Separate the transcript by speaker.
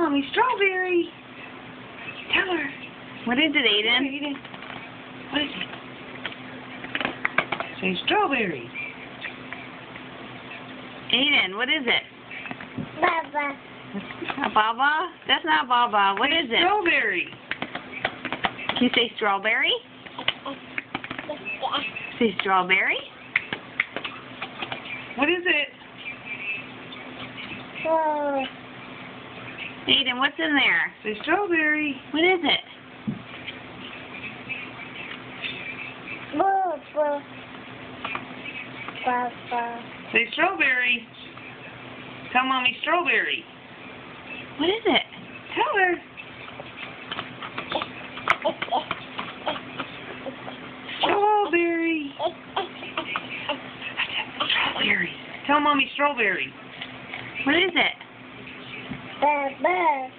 Speaker 1: Mommy, strawberry. Tell her.
Speaker 2: What is it, Aiden?
Speaker 1: Aiden. What is it? Say strawberry.
Speaker 2: Aiden, what is it?
Speaker 3: Baba.
Speaker 2: A baba? That's not baba. What is it?
Speaker 1: Strawberry.
Speaker 2: Can you say strawberry? Say strawberry?
Speaker 1: What is it?
Speaker 3: Oh.
Speaker 2: Aiden, what's in there?
Speaker 1: Say strawberry.
Speaker 2: What is it?
Speaker 3: Baba. Baba.
Speaker 1: Say strawberry. Tell Mommy strawberry.
Speaker 2: What is it?
Speaker 1: Tell her. Strawberry. Strawberry. Tell Mommy strawberry.
Speaker 2: What is it?
Speaker 3: Baba.